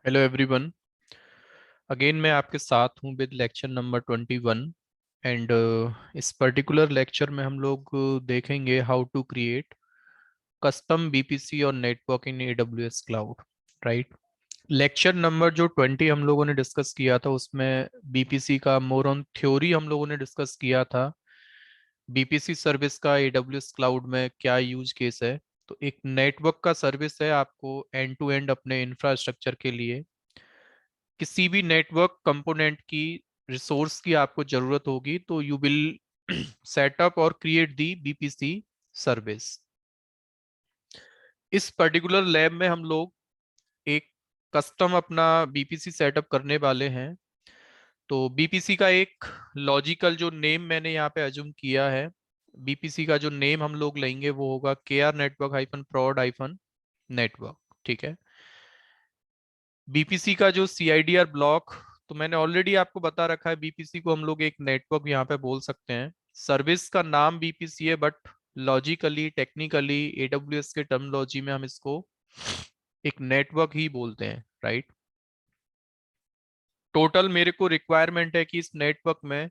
Hello everyone. Again मैं आपके साथ हूँ विद लेक्चर नंबर 21 एंड इस पर्टिकुलर लेक्चर में हम लोग देखेंगे how to create custom VPC और network in AWS cloud. Right. Lecture number जो 20 हम लोगों ने डिस्कस किया था उसमें बीपीसी का मोर ऑन थ्योरी हम लोगों ने डिस्कस किया था। बीपीसी सर्विस का एडब्ल्यूएस क्लाउड में क्या यूज केस है। तो एक नेटवर्क का सर्विस है, आपको एंड टू एंड अपने इंफ्रास्ट्रक्चर के लिए किसी भी नेटवर्क कंपोनेंट की रिसोर्स की आपको जरूरत होगी तो यू विल सेटअप और क्रिएट दी बीपीसी सर्विस। इस पर्टिकुलर लैब में हम लोग एक कस्टम अपना बीपीसी सेटअप करने वाले हैं। तो बीपीसी का एक लॉजिकल जो नेम मैंने यहाँ पे अज्यूम किया है, बीपीसी का जो नेम हम लोग लेंगे वो होगा K R network hyphen prod hyphen network. ठीक है। बीपीसी का जो सीआईडीआर ब्लॉक, तो मैंने ऑलरेडी आपको बता रखा है बीपीसी को हम लोग एक नेटवर्क यहाँ पे बोल सकते हैं। सर्विस का नाम बीपीसी है बट लॉजिकली टेक्निकली एडब्ल्यूएस के टर्मिनोलॉजी में हम इसको एक नेटवर्क ही बोलते हैं। राइट। टोटल मेरे को रिक्वायरमेंट है कि इस नेटवर्क में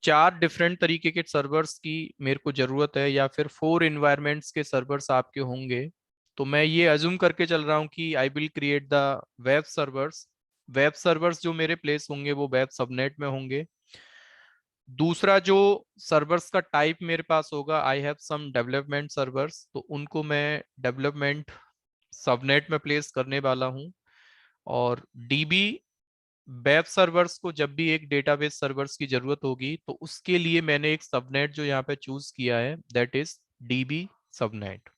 4 डिफरेंट तरीके के सर्वर्स की मेरे को जरूरत है या फिर 4 इन्वायरमेंट्स के सर्वर्स आपके होंगे। तो मैं ये अज्यूम करके चल रहा हूँ कि I will create the web servers. Web servers जो मेरे प्लेस होंगे वो वेब सबनेट में होंगे। दूसरा जो सर्वर्स का टाइप मेरे पास होगा, I have some development servers, तो उनको मैं डेवलपमेंट सबनेट में प्लेस करने वाला हूँ। और डीबी वेब सर्वर्स को जब भी एक डेटाबेस सर्वर्स की जरूरत होगी तो उसके लिए मैंने एक सबनेट जो यहाँ पे चूज किया है that is dB subnet.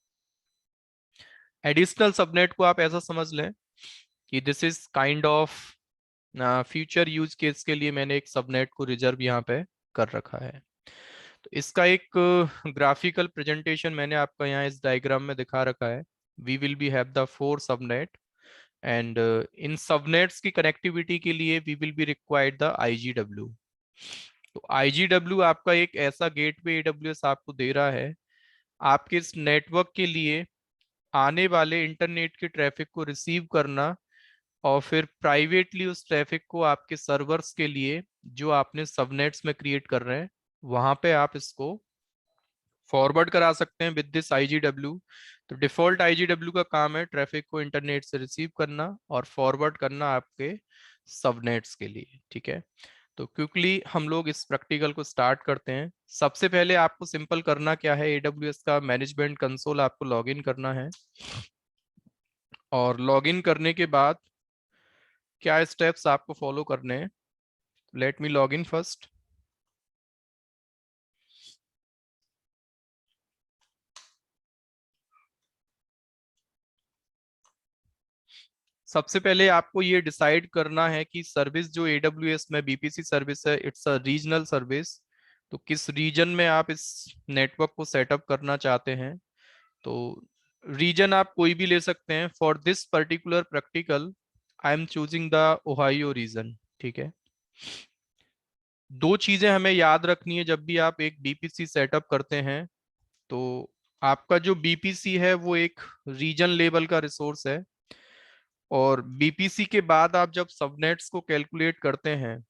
Additional subnet को आप ऐसा समझ लें कि this is kind of future use case के लिए मैंने एक सबनेट को रिजर्व यहाँ पे कर रखा है। तो इसका एक ग्राफिकल प्रेजेंटेशन मैंने आपका यहाँ इस डायग्राम में दिखा रखा है। We will be have the 4 subnet and इन सबनेट्स की कनेक्टिविटी के लिए we will be required the IGW. तो आईजीडब्ल्यू आपका एक ऐसा गेटवे एडब्ल्यूएस आपको दे रहा है आपके इस नेटवर्क के लिए आने वाले इंटरनेट के ट्रैफिक को रिसीव करना और फिर प्राइवेटली उस ट्रैफिक को आपके सर्वर्स के लिए जो आपने सबनेट्स में क्रिएट कर रहे हैं वहां पे आप इसको फॉरवर्ड करा सकते हैं विद दिस आईजीडब्ल्यू। तो डिफॉल्ट आईजीडब्ल्यू का काम है ट्रैफिक को इंटरनेट से रिसीव करना और फॉरवर्ड करना आपके सबनेट्स के लिए। ठीक है। तो क्विकली हम लोग इस प्रैक्टिकल को स्टार्ट करते हैं। सबसे पहले आपको सिंपल करना क्या है, एडब्ल्यूएस का मैनेजमेंट कंसोल आपको लॉगिन करना है। और लॉगिन करने के बाद क्या स्टेप्स आपको फॉलो करने हैं, let me log in first. सबसे पहले आपको ये डिसाइड करना है कि सर्विस जो एडब्ल्यूएस में बीपीसी सर्विस है इट्स अ रीजनल सर्विस। तो किस रीजन में आप इस नेटवर्क को सेटअप करना चाहते हैं। तो रीजन आप कोई भी ले सकते हैं। For this particular practical I am choosing the Ohio region. ठीक है। दो चीजें हमें याद रखनी है जब भी आप एक बीपीसी सेटअप करते हैं। तो आपका जो बीपीसी है वो एक रीजन लेवल का रिसोर्स है और बीपीसी के बाद आप जब सबनेट्स को कैलकुलेट करते हैं,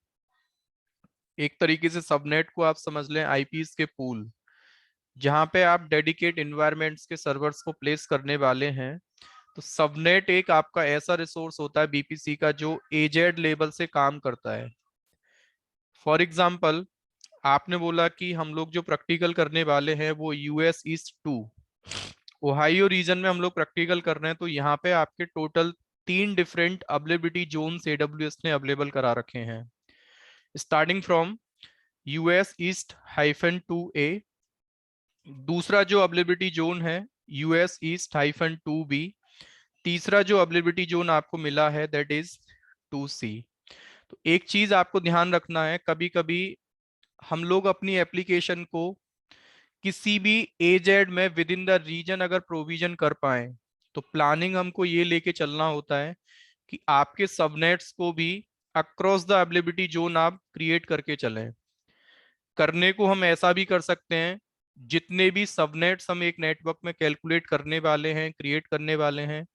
एक तरीके से सबनेट को आप समझ लें आईपीस के पूल, जहां पे आप डेडिकेट इन्वायरमेंट्स के सर्वर्स को प्लेस करने वाले हैं। तो सबनेट एक आपका ऐसा रिसोर्स होता है बीपीसी का जो एजेड लेवल से काम करता है। फॉर एग्जाम्पल आपने बोला कि हम लोग जो प्रैक्टिकल करने वाले हैं वो यूएस ईस्ट 2 ओहायो रीजन में हम लोग प्रैक्टिकल कर रहे हैं। तो यहाँ पे आपके total 3 different availability zones AWS ने अवेलेबल करा रखे हैं, starting from US east hyphen 2A। दूसरा जो अवेलेबिलिटी जोन है यूएस ईस्ट हाइफन 2B। तीसरा जो अवेलेबिलिटी जोन आपको मिला है दैट इज 2C। तो एक चीज आपको ध्यान रखना है, कभी कभी हम लोग अपनी एप्लीकेशन को किसी भी एजेड में विद इन द रीजन अगर प्रोविजन कर पाए तो प्लानिंग हमको ये लेके चलना होता है कि आपके सबनेट्स को भी अक्रॉस द अवेलेबिलिटी जोन आप क्रिएट करके चलें। करने को हम ऐसा भी कर सकते हैं, जितने भी सबनेट्स हम एक नेटवर्क में कैलकुलेट करने वाले हैं क्रिएट करने वाले हैं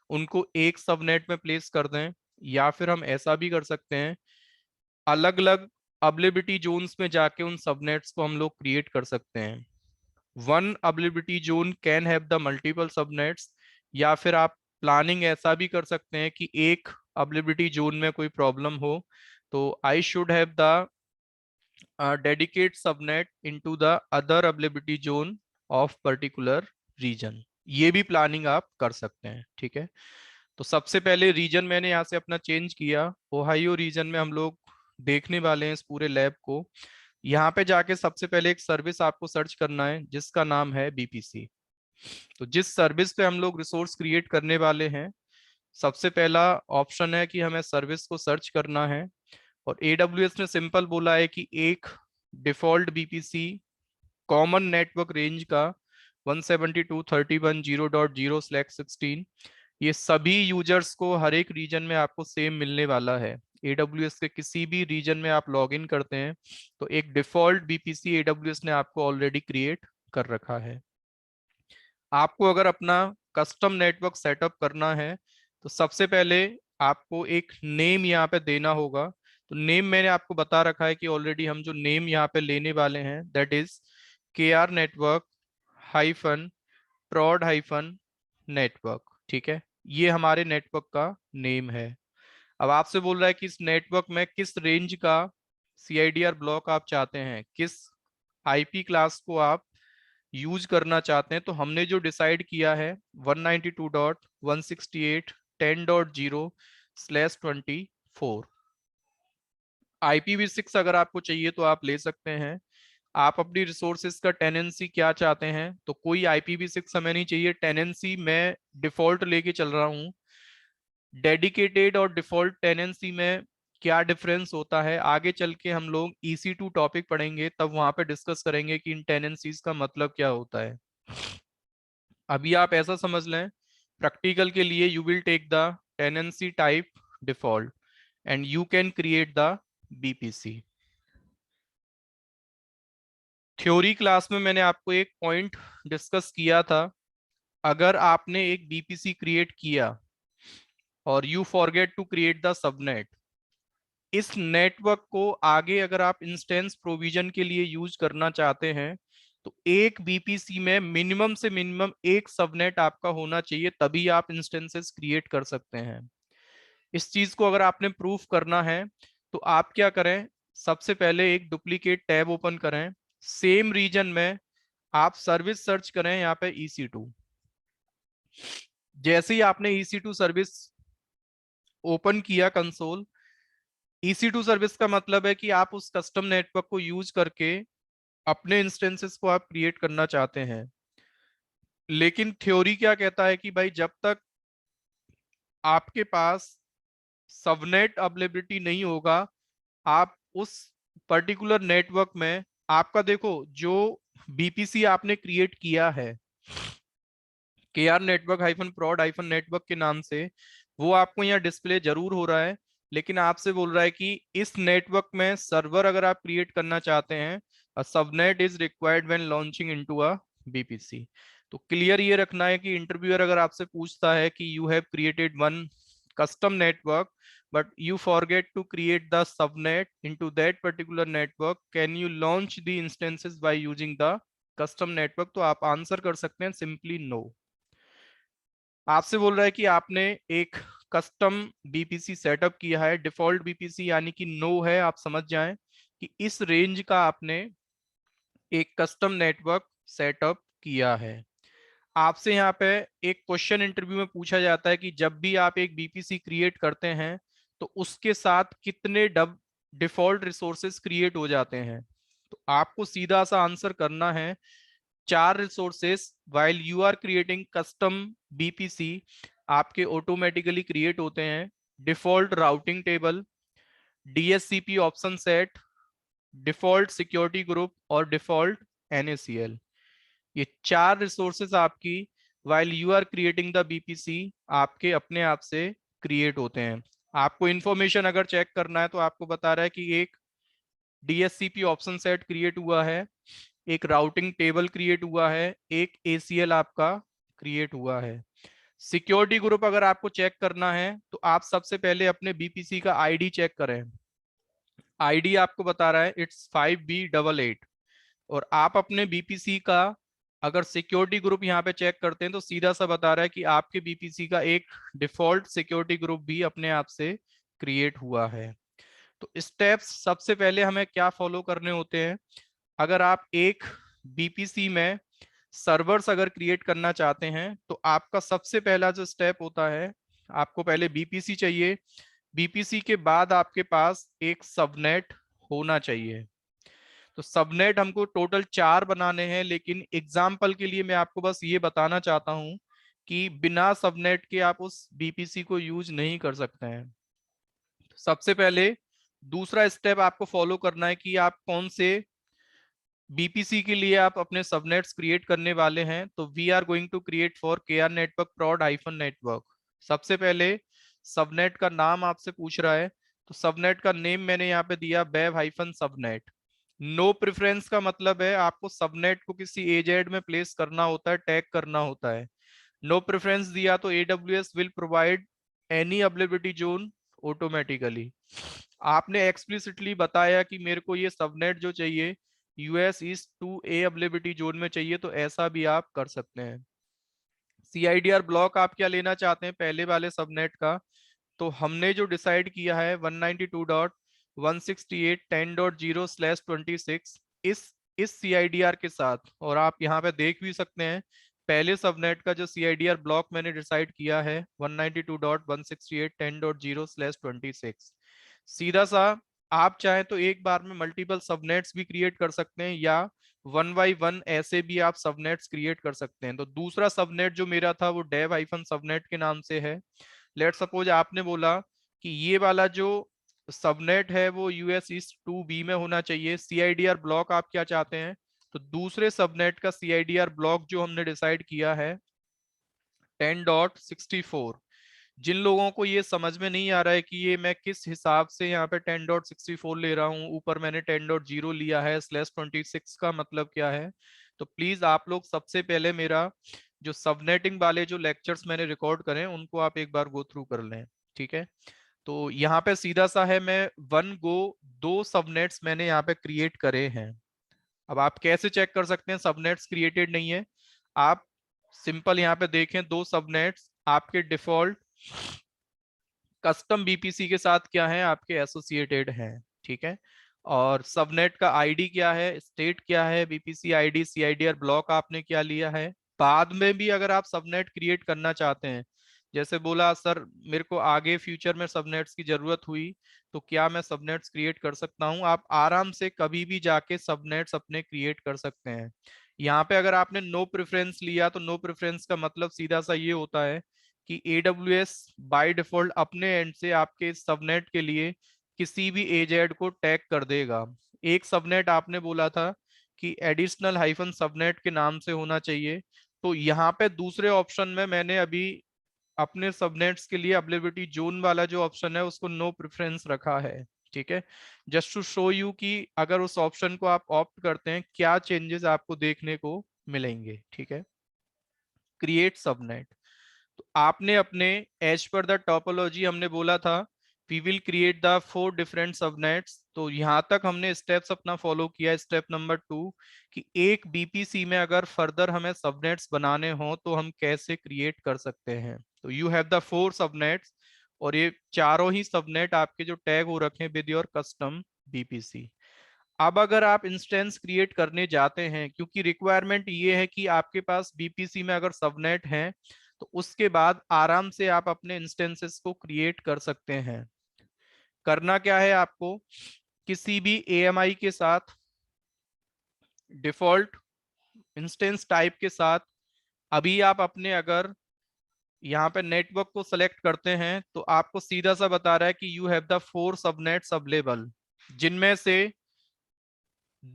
उनको एक सबनेट में प्लेस कर दें, या फिर हम ऐसा भी कर सकते हैं अलग अलग अवेलेबिलिटी जोन्स में जाके उन सबनेट्स को हम लोग क्रिएट कर सकते हैं। One availability zone can have the multiple subnets, या फिर आप प्लानिंग ऐसा भी कर सकते हैं कि एक अवेलेबिलिटी जोन में कोई प्रॉब्लम हो तो I should have the dedicate subnet into the other availability zone of particular region. ये भी प्लानिंग आप कर सकते हैं, ठीक है। तो सबसे पहले रीजन मैंने यहाँ से अपना चेंज किया, ओहायो रीजन में हम लोग देखने वाले हैं इस पूरे लैब को। यहाँ पे जाके सबसे पहले एक सर्विस आपको सर्च करना है जिसका नाम है बीपीसी। तो जिस सर्विस पे हम लोग रिसोर्स क्रिएट करने वाले हैं, सबसे पहला ऑप्शन है कि हमें सर्विस को सर्च करना है, और AWS ने सिंपल बोला है कि एक default BPC common network range का 172.168.0.0/16 ये सभी यूजर्स को हर एक रीजन में आपको सेम मिलने वाला है। AWS के किसी भी रीजन में आप लॉग इन करते हैं तो एक डिफॉल्ट बीपीसी AWS ने आपको ऑलरेडी क्रिएट कर रखा है। आपको अगर अपना कस्टम नेटवर्क सेटअप करना है तो सबसे पहले आपको एक नेम यहाँ पे देना होगा। तो नेम मैंने आपको बता रखा है कि ऑलरेडी हम जो नेम यहाँ पे लेने वाले हैं that is KR network hyphen prod hyphen network, ठीक है। ये हमारे नेटवर्क का नेम है। अब आपसे बोल रहा है कि इस नेटवर्क में किस रेंज का CIDR ब्लॉक आप चाहते हैं, किस IP क्लास को आप यूज करना चाहते हैं। तो हमने जो डिसाइड किया है 192.168.10.0/24। IPv6 अगर आपको चाहिए तो आप ले सकते हैं। आप अपनी रिसोर्सेज का टेनेंसी क्या चाहते हैं, तो कोई IPv6 हमें नहीं चाहिए, टेनेंसी मैं डिफॉल्ट लेके चल रहा हूँ। डेडिकेटेड और डिफॉल्ट टेनेंसी में क्या डिफरेंस होता है आगे चल के हम लोग EC2 टॉपिक पढ़ेंगे, तब वहां पे डिस्कस करेंगे कि इन टेनेंसीज का मतलब क्या होता है। अभी आप ऐसा समझ लें, प्रैक्टिकल के लिए you will take the tenancy type default and you can create the VPC. Theory class में मैंने आपको एक पॉइंट डिस्कस किया था, अगर आपने एक बीपीसी क्रिएट किया और you forget to create the subnet, इस नेटवर्क को आगे अगर आप इंस्टेंस प्रोविजन के लिए यूज करना चाहते हैं तो एक बीपीसी में मिनिमम से मिनिमम एक सबनेट आपका होना चाहिए, तभी आप इंस्टेंसेस क्रिएट कर सकते हैं। इस चीज को अगर आपने प्रूफ करना है तो आप क्या करें, सबसे पहले एक डुप्लीकेट टैब ओपन करें, सेम रीजन में आप सर्विस सर्च करें यहाँ पे EC2। जैसे ही आपने EC2 सर्विस ओपन किया कंसोल, EC2 सर्विस का मतलब है कि आप उस कस्टम नेटवर्क को यूज करके अपने इंस्टेंसेस को आप क्रिएट करना चाहते हैं। लेकिन थ्योरी क्या कहता है कि भाई जब तक आपके पास सबनेट अवेलेबिलिटी नहीं होगा, आप उस पर्टिकुलर नेटवर्क में आपका देखो जो बीपीसी आपने क्रिएट किया है KR network hyphen prod hyphen network के नाम से, वो आपको यहाँ डिस्प्ले जरूर हो रहा है, लेकिन आपसे बोल रहा है कि इस नेटवर्क में सर्वर अगर आप क्रिएट करना चाहते हैं, subnet is required when launching into a BPC. तो क्लियर ये रखना है कि इंटरव्यूअर अगर आपसे पूछता है कि you have created one custom network but you forget to create the subnet into that particular network, can you launch the instances by using the custom network? तो आप आंसर कर सकते हैं सिंपली नो। आपसे बोल रहा है कि आपने एक कस्टम बीपीसी सेटअप किया है, डिफॉल्ट बीपीसी यानी कि नो है, आप समझ जाएं कि इस रेंज का आपने एक कस्टम नेटवर्क सेटअप किया है। आपसे यहाँ पे एक क्वेश्चन इंटरव्यू में पूछा जाता है कि जब भी आप एक बीपीसी क्रिएट करते हैं तो उसके साथ कितने डिफॉल्ट रिसोर्सेज क्रिएट हो जाते हैं। तो आपको सीधा सा आंसर करना है 4 resources while you are creating custom VPC आपके ऑटोमेटिकली क्रिएट होते हैं। Default routing table, DHCP option set, default security group और डिफॉल्ट NACL। ये 4 रिसोर्सेस आपकी while you are creating the VPC आपके अपने आप से क्रिएट होते हैं। आपको इंफॉर्मेशन अगर चेक करना है तो आपको बता रहा है कि एक DHCP ऑप्शन सेट क्रिएट हुआ है, एक राउटिंग टेबल क्रिएट हुआ है, एक ACL आपका क्रिएट हुआ है। सिक्योरिटी ग्रुप अगर आपको चेक करना है तो आप सबसे पहले अपने बीपीसी का आईडी चेक करें। आईडी आपको बता रहा है इट्स 5B88, और आप अपने बीपीसी का अगर सिक्योरिटी ग्रुप यहाँ पे चेक करते हैं तो सीधा सा बता रहा है कि आपके बीपीसी का एक डिफॉल्ट सिक्योरिटी ग्रुप भी अपने आप से क्रिएट हुआ है। तो स्टेप्स सबसे पहले हमें क्या फॉलो करने होते हैं? अगर आप एक बीपीसी में सर्वर्स अगर क्रिएट करना चाहते हैं तो आपका सबसे पहला जो स्टेप होता है, आपको पहले बीपीसी चाहिए। बीपीसी के बाद आपके पास एक सबनेट होना चाहिए। तो सबनेट हमको टोटल 4 बनाने हैं, लेकिन एग्जाम्पल के लिए मैं आपको बस ये बताना चाहता हूं कि बिना सबनेट के आप उस बीपीसी को यूज नहीं कर सकते हैं। सबसे पहले दूसरा स्टेप आपको फॉलो करना है कि आप कौन से बीपीसी के लिए आप अपने सबनेट्स क्रिएट करने वाले हैं। तो we are going to create for KR network prod hyphen network. सबसे पहले सबनेट का नाम आपसे पूछ रहा है, तो सबनेट का नेम मैंने यहाँ पे दिया web hyphen subnet. No preference का मतलब है आपको सबनेट को किसी एजेड में प्लेस करना होता है, टैग करना होता है। नो प्रेफरेंस दिया तो AWS will provide any availability zone automatically. आपने एक्सप्लिसिटली बताया कि मेरे को ये सबनेट जो चाहिए US east 2A availability zone में चाहिए, तो ऐसा भी आप कर सकते हैं। CIDR ब्लॉक आप क्या लेना चाहते हैं पहले वाले सबनेट का? तो हमने जो डिसाइड किया है 192.168.10.0/26 इस CIDR के साथ, और आप यहाँ पे देख भी सकते हैं पहले सबनेट का जो CIDR ब्लॉक मैंने डिसाइड किया है 192.168.10.0/26। सीधा सा आप चाहें तो एक बार में मल्टीपल सबनेट्स भी क्रिएट कर सकते हैं, या वन बाई वन ऐसे भी आप सबनेट्स क्रिएट कर सकते हैं। तो दूसरा सबनेट जो मेरा था वो डेव हाइफन सबनेट के नाम से है। लेट सपोज आपने बोला कि ये वाला जो सबनेट है वो US ईस्ट 2B में होना चाहिए। CIDR ब्लॉक आप क्या चाहते हैं? तो दूसरे सबनेट का CIDR ब्लॉक जो हमने डिसाइड किया है 10.64। जिन लोगों को ये समझ में नहीं आ रहा है कि ये मैं किस हिसाब से यहाँ पे 10.64 ले रहा हूँ, ऊपर मैंने 10.0 लिया है, /26 का मतलब क्या है, तो प्लीज आप लोग सबसे पहले मेरा जो सबनेटिंग वाले जो लेक्चर्स मैंने रिकॉर्ड करे उनको आप एक बार गो थ्रू कर लें। ठीक है, तो यहाँ पे सीधा सा है, मैं वन गो 2 सबनेट्स मैंने यहाँ पे क्रिएट करे हैं। अब आप कैसे चेक कर सकते हैं सबनेट्स क्रिएटेड नहीं है? आप सिंपल यहाँ पे देखें 2 सबनेट्स आपके डिफॉल्ट कस्टम बीपीसी के साथ क्या है, आपके एसोसिएटेड हैं। ठीक है, और सबनेट का आईडी क्या है, स्टेट क्या है, बीपीसी आईडी, CIDR ब्लॉक आपने क्या लिया है। बाद में भी अगर आप सबनेट क्रिएट करना चाहते हैं, जैसे बोला सर मेरे को आगे फ्यूचर में सबनेट्स की जरूरत हुई तो क्या मैं सबनेट्स क्रिएट कर सकता हूं, आप आराम से कभी भी जाके सबनेट्स अपने क्रिएट कर सकते हैं। यहाँ पे अगर आपने नो प्रेफरेंस लिया तो नो प्रेफरेंस का मतलब सीधा सा ये होता है कि AWS बाय डिफॉल्ट अपने एंड से आपके सबनेट के लिए किसी भी एजेड को टैग कर देगा। एक सबनेट आपने बोला था कि एडिशनल हाइफन सबनेट के नाम से होना चाहिए, तो यहाँ पे दूसरे ऑप्शन में मैंने अभी अपने सबनेट्स के लिए अवेलेबिलिटी जोन वाला जो ऑप्शन है उसको नो प्रेफरेंस रखा है। ठीक है, जस्ट टू शो यू कि अगर उस ऑप्शन को आप ऑप्ट करते हैं क्या चेंजेस आपको देखने को मिलेंगे। ठीक है, क्रिएट सबनेट, तो आपने अपने एज पर द टोपोलॉजी हमने बोला था we will create the 4 different subnets. तो यहाँ तक हमने स्टेप्स अपना फॉलो किया। स्टेप नंबर 2 कि एक बीपीसी में अगर फर्दर हमें सबनेट्स बनाने हो तो हम कैसे क्रिएट कर सकते हैं। तो यू हैव द 4 सबनेट्स, और ये चारों ही सबनेट आपके जो टैग हो रखे हैं विद योर कस्टम बीपीसी। अब अगर आप इंस्टेंस क्रिएट करने जाते हैं, क्योंकि रिक्वायरमेंट ये है कि आपके पास बीपीसी में अगर सबनेट है तो उसके बाद आराम से आप अपने इंस्टेंसेस को क्रिएट कर सकते हैं। करना क्या है आपको, किसी भी AMI के साथ डिफॉल्ट इंस्टेंस टाइप के साथ अभी आप अपने अगर यहाँ पे नेटवर्क को सेलेक्ट करते हैं तो आपको सीधा सा बता रहा है कि you have the 4 subnets available, जिनमें से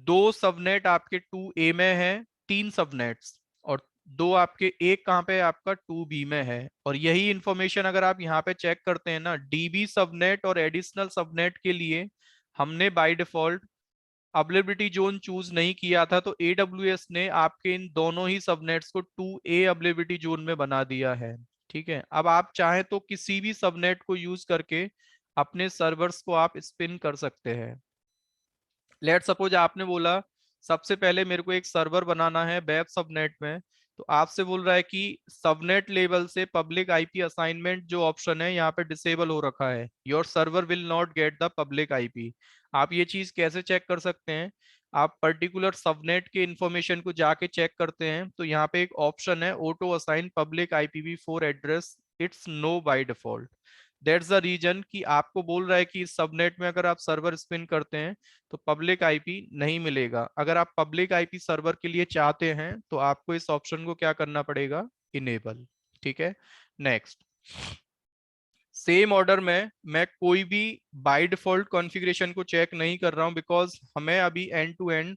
2 सबनेट आपके 2A में है, 3 सबनेट्स, और 2 आपके एक कहाँ पे आपका 2B में है। और यही इंफॉर्मेशन अगर आप यहाँ पे चेक करते हैं ना, DB सबनेट और एडिशनल सबनेट के लिए हमने by default availability zone choose नहीं किया था, तो AWS ने आपके इन दोनों ही सबनेट्स को 2A अवेलेबिलिटी जोन में बना दिया है। ठीक है, अब आप चाहें तो किसी भी सबनेट को यूज करके अपने सर्वर्स को आप स्पिन कर सकते हैं। लेट सपोज आपने बोला सबसे पहले मेरे को एक सर्वर बनाना है वेब सबनेट में, तो आपसे बोल रहा है कि सबनेट लेवल से पब्लिक आईपी असाइनमेंट जो ऑप्शन है यहाँ पे डिसेबल हो रखा है, your server will not get the public IP. आप ये चीज कैसे चेक कर सकते हैं? आप पर्टिकुलर सबनेट के इंफॉर्मेशन को जाके चेक करते हैं, तो यहाँ पे एक ऑप्शन है auto assign public IPv4 address, it's no by default. That's the reason कि आपको बोल रहा है कि इस सबनेट में अगर आप सर्वर स्पिन करते हैं तो पब्लिक आईपी नहीं मिलेगा। अगर आप पब्लिक आईपी सर्वर के लिए चाहते हैं तो आपको इस ऑप्शन को क्या करना पड़ेगा? इनेबल। ठीक है, नेक्स्ट। सेम ऑर्डर में मैं कोई भी बाय डिफॉल्ट कॉन्फ़िगरेशन को चेक नहीं कर रहा हूं, बिकॉज हमें अभी एंड टू एंड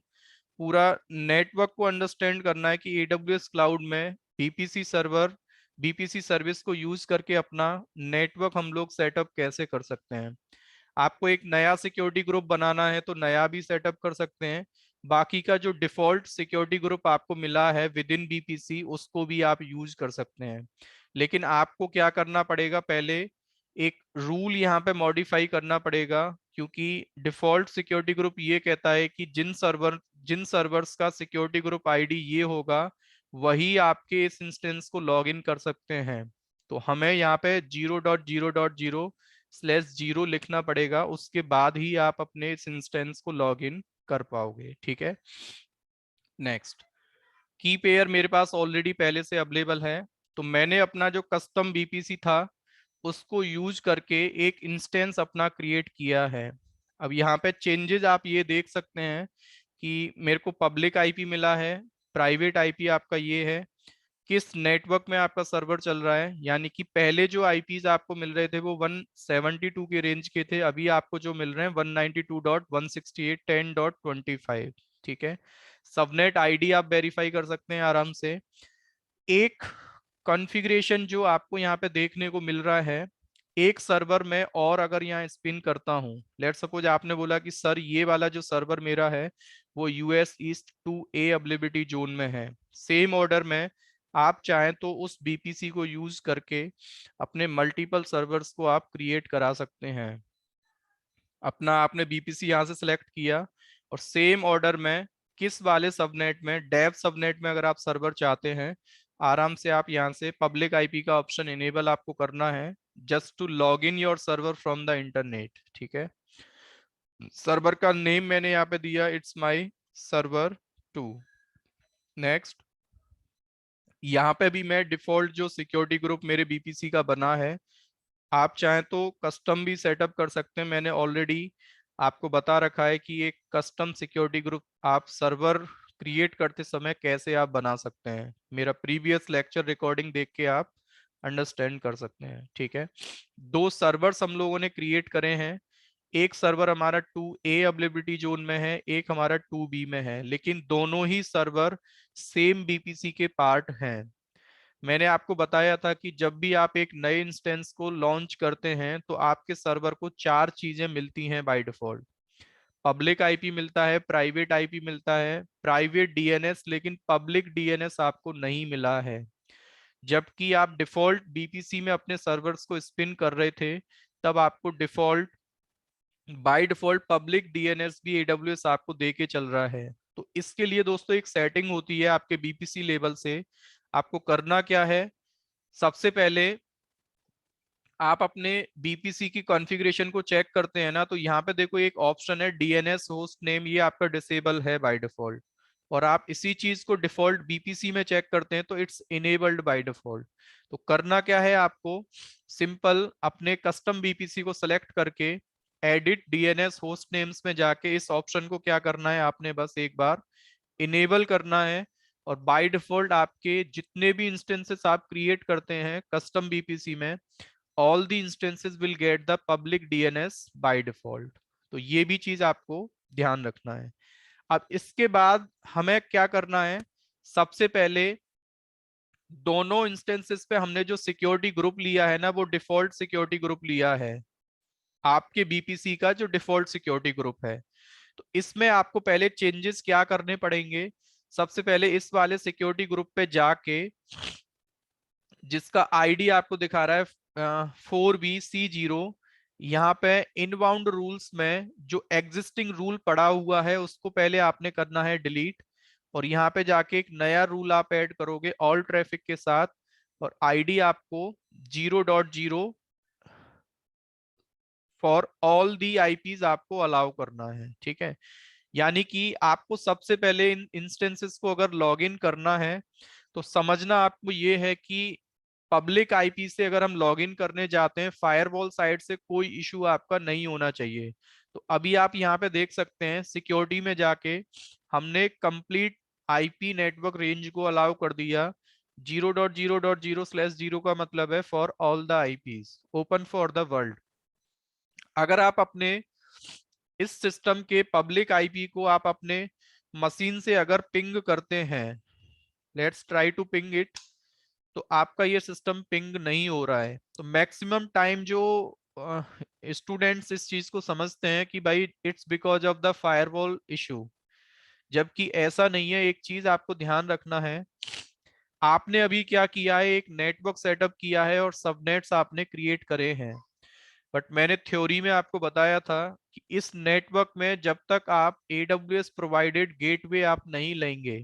पूरा नेटवर्क को अंडरस्टैंड करना है कि AWS क्लाउड में बीपीसी सर्वर, बीपीसी सर्विस को यूज करके अपना नेटवर्क हम लोग सेटअप कैसे कर सकते हैं। आपको एक नया सिक्योरिटी ग्रुप बनाना है तो नया भी सेटअप कर सकते हैं, बाकी का जो डिफॉल्ट सिक्योरिटी ग्रुप आपको मिला है विद इन बीपीसी उसको भी आप यूज कर सकते हैं। लेकिन आपको क्या करना पड़ेगा, पहले एक रूल यहाँ पे मॉडिफाई करना पड़ेगा, क्योंकि डिफॉल्ट सिक्योरिटी ग्रुप ये कहता है कि जिन सर्वर्स का सिक्योरिटी ग्रुप आईडी ये होगा वही आपके इस इंस्टेंस को लॉग इन कर सकते हैं। तो हमें यहाँ पे 0.0.0/0 लिखना पड़ेगा, उसके बाद ही आप अपने इस इंस्टेंस को लॉग इन कर पाओगे। ठीक है, नेक्स्ट। की पेयर मेरे पास ऑलरेडी पहले से अवेलेबल है, तो मैंने अपना जो कस्टम बीपीसी था उसको यूज करके एक इंस्टेंस अपना क्रिएट किया है। अब यहाँ पे चेंजेस आप ये देख सकते हैं कि मेरे को पब्लिक आईपी मिला है, प्राइवेट आईपी आपका ये है, किस नेटवर्क में आपका सर्वर चल रहा है, यानी कि पहले जो आईपीज आपको मिल रहे थे वो 172 के रेंज के थे, अभी आपको जो मिल रहे हैं 192.168.10.25। ठीक है, सबनेट आईडी आप वेरीफाई कर सकते हैं आराम से। एक कॉन्फ़िगरेशन जो आपको यहाँ पे देखने को मिल रहा है, एक सर्वर में और अगर यहाँ स्पिन करता हूँ, लेट सपोज आपने बोला कि सर ये वाला जो सर्वर मेरा है वो US east 2A availability zone में है, सेम ऑर्डर में आप चाहें तो उस बीपीसी को यूज करके अपने मल्टीपल सर्वर्स को आप क्रिएट करा सकते हैं। अपना आपने बीपीसी यहाँ से सिलेक्ट किया और सेम ऑर्डर में किस वाले सबनेट में, डेव सबनेट में अगर आप सर्वर चाहते हैं, आराम से आप यहाँ से पब्लिक आईपी का ऑप्शन इनेबल आपको करना है, just to log in your server from the internet. ठीक है, सर्वर का नेम मैंने यहाँ पे दिया, इट्स माई सर्वर 2। नेक्स्ट, यहाँ पे भी मैं डिफॉल्ट जो सिक्योरिटी ग्रुप मेरे बीपीसी का बना है, आप चाहें तो कस्टम भी सेटअप कर सकते हैं। मैंने ऑलरेडी आपको बता रखा है कि एक कस्टम सिक्योरिटी ग्रुप आप सर्वर क्रिएट करते समय कैसे आप बना सकते हैं, मेरा प्रीवियस लेक्चर रिकॉर्डिंग देख के आप अंडरस्टैंड कर सकते हैं। ठीक है, दो सर्वर्स हम लोगों ने क्रिएट करे हैं, एक सर्वर हमारा 2A अवेलेबिलिटी जोन में है, एक हमारा 2B में है, लेकिन दोनों ही सर्वर सेम बीपीसी के पार्ट हैं। मैंने आपको बताया था कि जब भी आप एक नए इंस्टेंस को लॉन्च करते हैं तो आपके सर्वर को चार चीजें मिलती हैं बाय डिफॉल्ट। पब्लिक आईपी मिलता है, प्राइवेट आईपी मिलता है, प्राइवेट डीएनएस, लेकिन पब्लिक डीएनएस आपको नहीं मिला है। जबकि आप डिफॉल्ट बीपीसी में अपने सर्वर्स को स्पिन कर रहे थे तब आपको default by default public DNS भी एडब्ल्यूएस आपको दे के चल रहा है। तो इसके लिए दोस्तों एक सेटिंग होती है आपके बीपीसी लेवल से। आपको करना क्या है, सबसे पहले आप अपने बीपीसी की कॉन्फ़िगरेशन को चेक करते हैं ना, तो यहाँ पे देखो एक ऑप्शन है डीएनएस होस्ट नेम, ये आपका डिसेबल है बाय डिफॉल्ट, और आप इसी चीज को डिफॉल्ट बीपीसी में चेक करते हैं तो इट्स इनेबल्ड बाय डिफॉल्ट। तो करना क्या है आपको, सिंपल अपने कस्टम बीपीसी को सेलेक्ट करके एडिट डीएनएस होस्ट नेम्स में जाके इस ऑप्शन को क्या करना है, आपने बस एक बार इनेबल करना है। और बाय डिफॉल्ट आपके जितने भी इंस्टेंसेस आप क्रिएट करते हैं कस्टम बीपीसी में, all the instances will get the public DNS by default। तो ये भी चीज आपको ध्यान रखना है। अब इसके बाद हमें क्या करना है, सबसे पहले दोनों इंस्टेंसेस पे हमने जो सिक्योरिटी ग्रुप लिया है ना वो डिफॉल्ट सिक्योरिटी ग्रुप लिया है, आपके बीपीसी का जो डिफॉल्ट सिक्योरिटी ग्रुप है। तो इसमें आपको पहले चेंजेस क्या करने पड़ेंगे, सबसे पहले इस वाले सिक्योरिटी ग्रुप पे जाके जिसका आईडी आपको दिखा रहा है 4B C0। यहाँ पे इनबाउंड रूल्स में जो एग्जिस्टिंग रूल पड़ा हुआ है उसको पहले आपने करना है डिलीट, और यहाँ पे जाके एक नया रूल आप ऐड करोगे ऑल ट्रैफिक के साथ, और आईडी आपको 0.0 फॉर ऑल दी आईपीज आपको अलाउ करना है। ठीक है, यानी कि आपको सबसे पहले इन इंस्टेंसेस को अगर लॉगिन करना है तो समझना आपको ये है कि पब्लिक आईपी से अगर हम लॉगिन करने जाते हैं फायरवॉल साइड से कोई इशू आपका नहीं होना चाहिए। तो अभी आप यहाँ पे देख सकते हैं सिक्योरिटी में जाके हमने कंप्लीट आईपी नेटवर्क रेंज को अलाउ कर दिया। 0.0.0/0 का मतलब है for all the IPs open for the world. अगर आप अपने इस सिस्टम के पब्लिक आईपी को आप अपने मशीन से अगर पिंग करते हैं, let's try to ping it, तो आपका ये सिस्टम पिंग नहीं हो रहा है। तो मैक्सिमम टाइम जो स्टूडेंट्स इस चीज को समझते हैं कि भाई it's because of the firewall issue, जबकि ऐसा नहीं है। एक चीज आपको ध्यान रखना है, आपने अभी क्या किया है, एक नेटवर्क सेटअप किया है और सबनेट्स आपने क्रिएट करे हैं। बट मैंने थ्योरी में आपको बताया था कि इस नेटवर्क में जब तक आप AWS प्रोवाइडेड गेटवे आप नहीं लेंगे,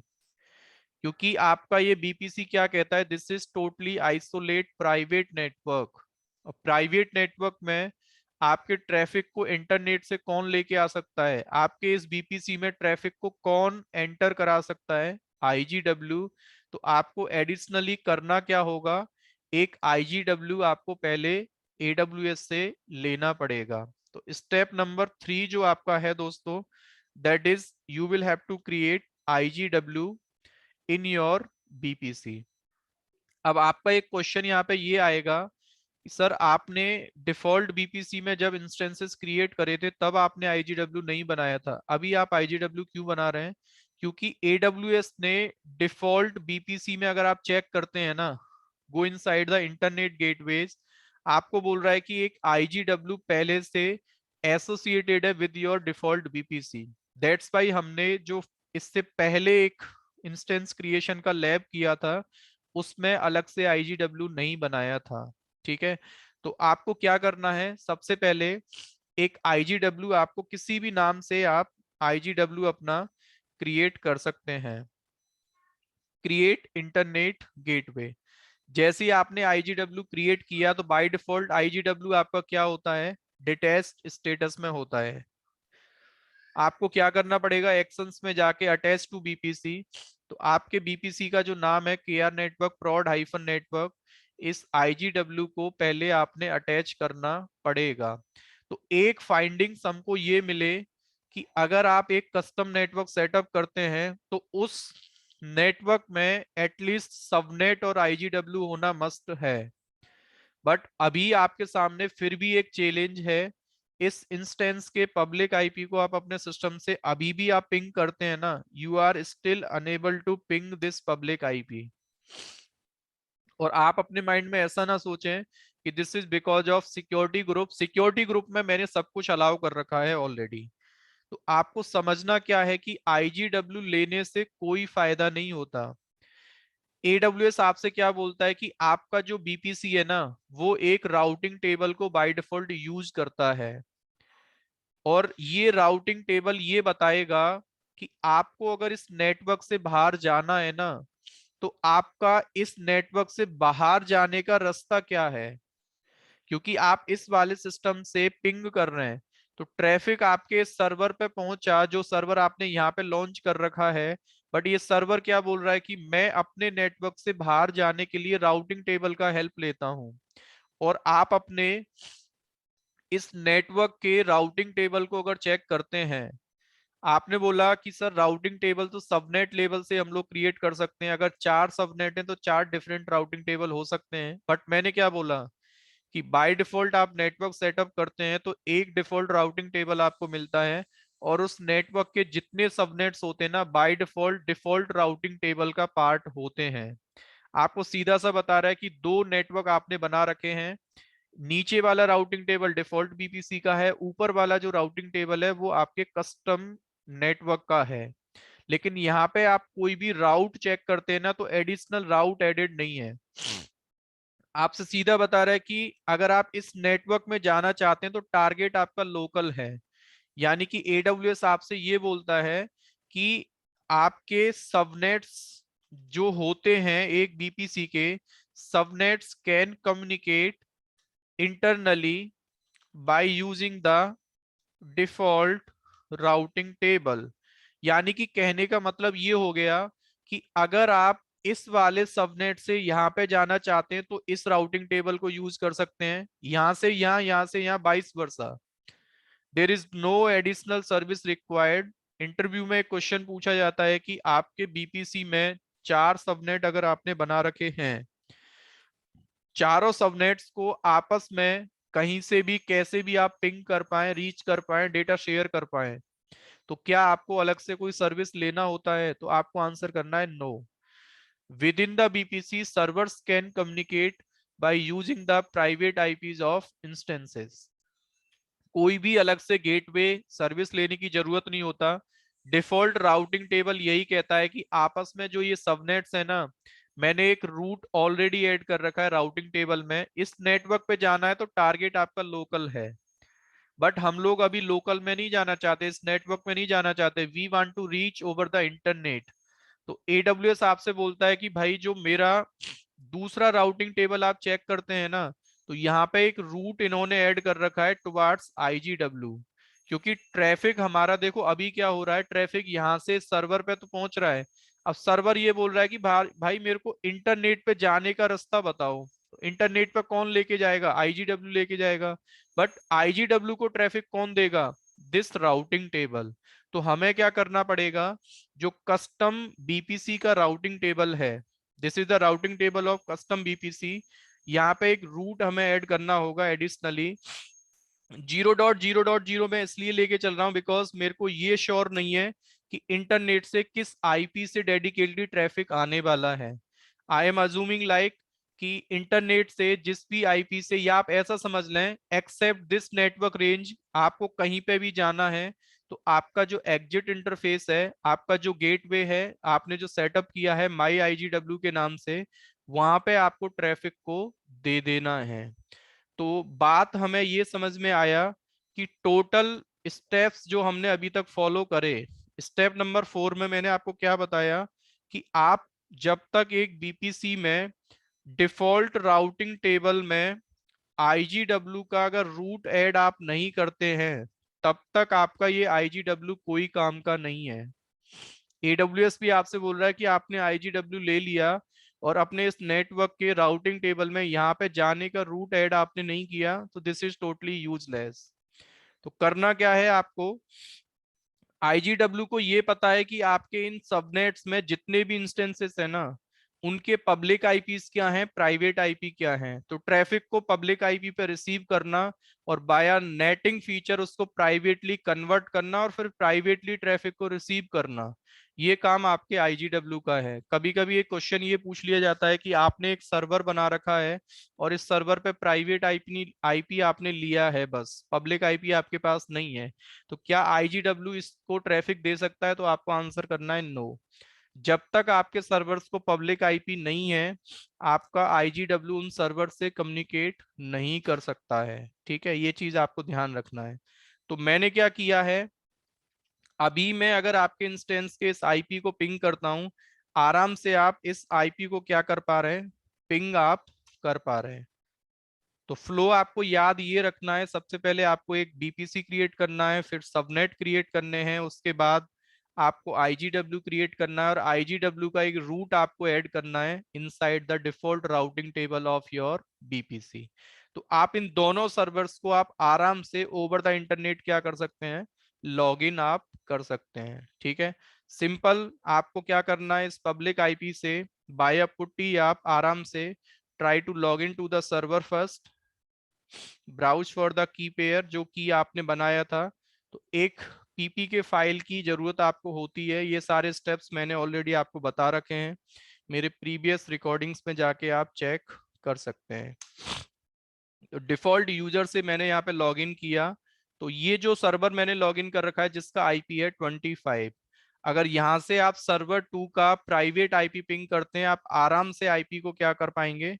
क्योंकि आपका ये बीपीसी क्या कहता है, this is totally isolate private network. और प्राइवेट नेटवर्क में आपके ट्रैफिक को इंटरनेट से कौन लेके आ सकता है, आपके इस बीपीसी में ट्रैफिक को कौन एंटर करा सकता है, आईजीडब्ल्यू। तो आपको एडिशनली करना क्या होगा, एक आईजीडब्ल्यू आपको पहले AWS से लेना पड़ेगा। तो स्टेप नंबर 3 जो आपका है दोस्तों, that is you will have to create IGW in your VPC. अब आपका एक क्वेश्चन यहाँ पे ये आएगा कि सर आपने डिफॉल्ट बीपीसी में जब इंस्टेंसेस क्रिएट करे थे तब आपने आईजीडब्ल्यू नहीं बनाया था, अभी आप आईजीडब्ल्यू क्यों बना रहे हैं? क्योंकि AWS ने डिफॉल्ट बीपीसी में अगर आप चेक करते हैं ना, go inside the internet gateways, आपको बोल रहा है कि एक आईजीडब्ल्यू पहले से एसोसिएटेड है with your default BPC. That's why हमने जो इससे पहले एक इंस्टेंस क्रिएशन का लैब किया था उसमें अलग से आईजीडब्ल्यू नहीं बनाया था। ठीक है, तो आपको क्या करना है, सबसे पहले एक आईजीडब्ल्यू आपको किसी भी नाम से आप आईजीडब्ल्यू अपना क्रिएट कर सकते हैं, क्रिएट इंटरनेट गेटवे। जैसे ही आपने आईजीडब्ल्यू क्रिएट किया तो बाय डिफॉल्ट आईजीडब्ल्यू आपका क्या होता है, डिटैच्ड स्टेटस में होता है। आपको क्या करना पड़ेगा, एक्शंस में जाके अटैच टू बीपीसी, तो आपके बीपीसी का जो नाम है KR network prod hyphen network, इस आईजीडब्ल्यू को पहले आपने अटैच करना पड़ेगा। तो एक फाइंडिंग्स हमको ये मिले कि अगर आप एक कस्टम नेटवर्क सेटअप करते हैं तो उस नेटवर्क में एटलीस्ट सबनेट और आईजीडब्ल्यू होना मस्ट है। बट अभी आपके सामने फिर भी एक चैलेंज है, इस इंस्टेंस के पब्लिक आईपी को आप अपने सिस्टम से अभी भी आप पिंग करते हैं ना, you are still unable to ping this public IP. और आप अपने माइंड में ऐसा ना सोचें कि this is because of security group, security group में मैंने सब कुछ अलाउ कर रखा है ऑलरेडी। तो आपको समझना क्या है कि आईजीडब्ल्यू लेने से कोई फायदा नहीं होता। AWS आपसे क्या बोलता है कि आपका जो बीपीसी है ना, वो एक राउटिंग टेबल को बाय डिफॉल्ट यूज करता है, और ये राउटिंग टेबल ये बताएगा कि आपको अगर इस नेटवर्क से बाहर जाना है ना, तो आपका इस नेटवर्क से बाहर जाने का रास्ता क्या है। क्योंकि आप इस वाले सिस्टम से पिंग कर रहे हैं, तो ट्रैफिक आपके सर्वर पे पहुंचा, जो सर्वर आपने यहाँ पे लॉन्च कर रखा है, बट ये सर्वर क्या बोल रहा है कि मैं अपने नेटवर्क से बाहर जाने के लिए राउटिंग टेबल का हेल्प लेता हूं। और आप अपने इस नेटवर्क के राउटिंग टेबल को अगर चेक करते हैं, आपने बोला कि सर राउटिंग टेबल तो सबनेट लेवल से हम लोग क्रिएट कर सकते हैं, अगर 4 सबनेट हैं तो 4 डिफरेंट राउटिंग टेबल हो सकते हैं। बट मैंने क्या बोला कि बाय डिफॉल्ट आप नेटवर्क सेटअप करते हैं तो एक डिफॉल्ट राउटिंग टेबल आपको मिलता है, और उस नेटवर्क के जितने सबनेट्स होते हैं ना, by default default routing table का पार्ट होते हैं। आपको सीधा सा बता रहा है कि दो नेटवर्क आपने बना रखे हैं, नीचे वाला राउटिंग टेबल डिफॉल्ट बीपीसी का है, ऊपर वाला जो राउटिंग टेबल है वो आपके कस्टम नेटवर्क का है। लेकिन यहाँ पे आप कोई भी राउट चेक करते हैं ना, तो एडिशनल राउट एडेड नहीं है। आपसे सीधा बता रहा है कि अगर आप इस नेटवर्क में जाना चाहते हैं तो टारगेट आपका लोकल है। यानी कि AWS आपसे ये बोलता है कि आपके सबनेट्स जो होते हैं एक बीपीसी के, subnets can communicate internally bye using the default routing table. यानी कि कहने का मतलब ये हो गया कि अगर आप इस वाले सबनेट से यहां पे जाना चाहते हैं तो इस राउटिंग टेबल को यूज कर सकते हैं, यहां से यहां, यहां से यहां, vice versa. There is no additional service required. Interview में क्वेश्चन पूछा जाता है कि आपके बीपीसी में 4 सबनेट अगर आपने बना रखे हैं, चारों सबनेट्स को आपस में कहीं से भी कैसे भी आप पिंग कर पाए, रीच कर पाए, डेटा शेयर कर पाए, तो क्या आपको अलग से कोई सर्विस लेना होता है? तो आपको आंसर करना है no. Within the VPC servers can communicate by using the private IPs of instances. कोई भी अलग से गेटवे सर्विस लेने की जरूरत नहीं होता। डिफॉल्ट राउटिंग टेबल यही कहता है कि आपस में जो ये सबनेट्स है ना, मैंने एक रूट ऑलरेडी ऐड कर रखा है राउटिंग टेबल में, इस नेटवर्क पे जाना है तो टारगेट आपका लोकल है। बट हम लोग अभी लोकल में नहीं जाना चाहते, इस नेटवर्क में नहीं जाना चाहते, we want to reach over the internet. तो AWS आपसे बोलता है कि भाई जो मेरा दूसरा राउटिंग टेबल आप चेक करते हैं ना, तो यहाँ पे एक रूट इन्होंने ऐड कर रखा है टुवार्ड्स IGW। क्योंकि ट्रैफिक हमारा देखो अभी क्या हो रहा है, ट्रैफिक यहाँ से सर्वर पे तो पहुंच रहा है। अब सर्वर ये बोल रहा है कि भाई मेरे को इंटरनेट पे जाने का रास्ता बताओ। इंटरनेट पे कौन लेके जाएगा? IGW लेके जाएगा। बट IGW को ट्रैफिक कौन देगा? This routing table. तो हमें क्या करना पड़ेगा? जो कस्टम बीपीसी का राउटिंग टेबल है, this is the routing table of custom BPC, यहाँ पे एक रूट हमें ऐड करना होगा एडिशनली। 0.0.0 में इसलिए लेके चल रहा हूं बिकॉज मेरे को ये श्योर नहीं है कि इंटरनेट से किस आईपी से डेडिकेटेड ट्रैफिक आने वाला है। आई एम अज्यूमिंग लाइक कि इंटरनेट से जिस भी आईपी से, या आप ऐसा समझ लें एक्सेप्ट दिस नेटवर्क रेंज, आपको कहीं पे भी जाना है तो आपका जो एग्जिट इंटरफेस है, आपका जो गेटवे है, आपने जो सेटअप किया है माई IGW के नाम से, वहां पे आपको ट्रैफिक को दे देना है। तो बात हमें ये समझ में आया कि टोटल स्टेप्स जो हमने अभी तक फॉलो करे, स्टेप नंबर 4 में मैंने आपको क्या बताया कि आप जब तक एक बीपीसी में डिफॉल्ट राउटिंग टेबल में IGW का अगर रूट ऐड आप नहीं करते हैं, तब तक आपका ये IGW कोई काम का नहीं है। AWS भी आपसे बोल रहा है कि आपने IGW ले लिया और अपने इस नेटवर्क के राउटिंग टेबल में यहाँ पे जाने का रूट ऐड आपने नहीं किया, तो दिस इज टोटली यूजलेस। तो करना क्या है आपको? IGW को ये पता है कि आपके इन सबनेट्स में जितने भी इंस्टेंसेस है ना, उनके पब्लिक आईपीस क्या हैं, प्राइवेट आईपी क्या हैं। तो ट्रैफिक को पब्लिक आईपी पे रिसीव करना और बाया नेटिंग फीचर उसको प्राइवेटली कन्वर्ट करना और फिर प्राइवेटली ट्रैफिक को रिसीव करना, ये काम आपके IGW का है। कभी कभी एक क्वेश्चन ये पूछ लिया जाता है कि आपने एक सर्वर बना रखा है और इस सर्वर पे प्राइवेट आईपी आपने लिया है, बस पब्लिक आईपी आपके पास नहीं है, तो क्या IGW इसको ट्रैफिक दे सकता है? तो आपको आंसर करना है नो। जब तक आपके सर्वर्स को पब्लिक आईपी नहीं है, आपका IGW उन सर्वर से कम्युनिकेट नहीं कर सकता है। ठीक है, ये चीज आपको ध्यान रखना है। तो मैंने क्या किया है, अभी मैं अगर आपके इंस्टेंस के इस आईपी को पिंग करता हूं, आराम से आप इस आईपी को क्या कर पा रहे हैं, पिंग आप कर पा रहे हैं। तो फ्लो आपको याद ये रखना है, सबसे पहले आपको एक बीपीसी क्रिएट करना है, फिर सबनेट क्रिएट करने हैं, उसके बाद आपको IGW क्रिएट करना है और IGW का एक रूट आपको ऐड करना है inside the default routing table of your BPC. तो आप इन दोनों सर्वर्स को आप आराम से ओवर द इंटरनेट क्या कर सकते हैं, लॉग इन आप कर सकते हैं। ठीक है, सिंपल। आपको क्या करना है, इस पब्लिक आईपी से बाय अ पुट्टी आप आराम से try to log in to the server first, browse for the key pair, जो की आपने बनाया था। तो एक पीपी के फाइल की जरूरत आपको होती है, ये सारे स्टेप्स मैंने ऑलरेडी आपको बता रखे हैं, मेरे प्रीवियस रिकॉर्डिंग्स में जाके आप चेक कर सकते हैं। तो डिफॉल्ट यूजर से मैंने यहाँ पे लॉगिन किया, तो ये जो सर्वर मैंने लॉगिन कर रखा है जिसका आईपी है 25, अगर यहाँ से आप सर्वर 2 का प्राइवेट आईपी पिंग करते हैं, आप आराम से आईपी को क्या कर पाएंगे,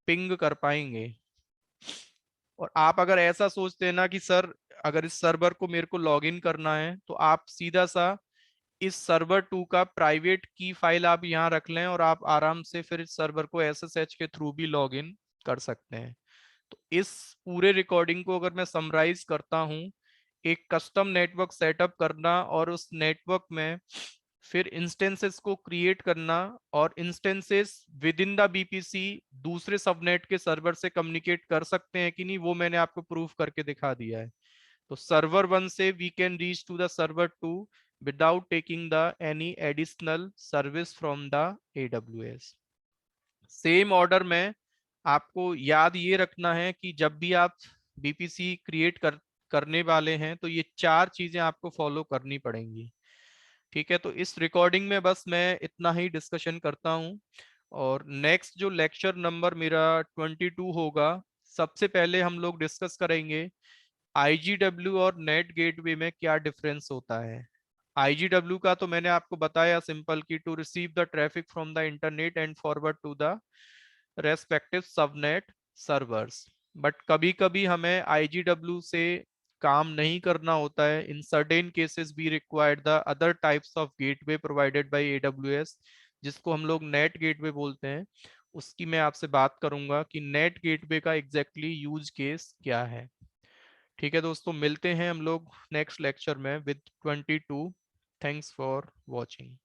पिंग कर पाएंगे। और आप अगर ऐसा सोचते हैं ना कि सर अगर इस सर्वर को मेरे को लॉगिन करना है, तो आप सीधा सा इस सर्वर 2 का प्राइवेट की फाइल आप यहाँ रख लें और आप आराम से फिर इस सर्वर को SSH के थ्रू भी लॉगिन कर सकते हैं। तो इस पूरे रिकॉर्डिंग को अगर मैं समराइज करता हूँ, एक कस्टम नेटवर्क सेटअप करना और उस नेटवर्क में फिर इंस्टेंसेस को क्रिएट करना और instances with in the BPC दूसरे सबनेट के सर्वर से कम्युनिकेट कर सकते हैं कि नहीं, वो मैंने आपको प्रूफ करके दिखा दिया है। तो सर्वर 1 से we can reach to the server 2 without taking the any additional service from the AWS। Same order में आपको याद ये रखना है कि जब भी आप बीपीसी क्रिएट करने वाले हैं तो ये 4 चीजें आपको फॉलो करनी पड़ेंगी। ठीक है, तो इस रिकॉर्डिंग में बस मैं इतना ही डिस्कशन करता हूँ। और नेक्स्ट जो लेक्चर नंबर मेरा 22 होगा, सबसे पहले हम लोग डिस्कस करेंगे IGW और नेट गेटवे में क्या डिफरेंस होता है। IGW का तो मैंने आपको बताया सिंपल कि to receive the traffic from the internet and forward to the respective subnet servers. But कभी कभी हमें IGW से काम नहीं करना होता है। In certain cases we required the other types of gateway provided by AWS, जिसको हम लोग नेट गेटवे बोलते हैं। उसकी मैं आपसे बात करूंगा कि नेट गेटवे का एग्जैक्टली यूज केस क्या है। ठीक है दोस्तों, मिलते हैं हम लोग नेक्स्ट लेक्चर में विद 22। Thanks for watching.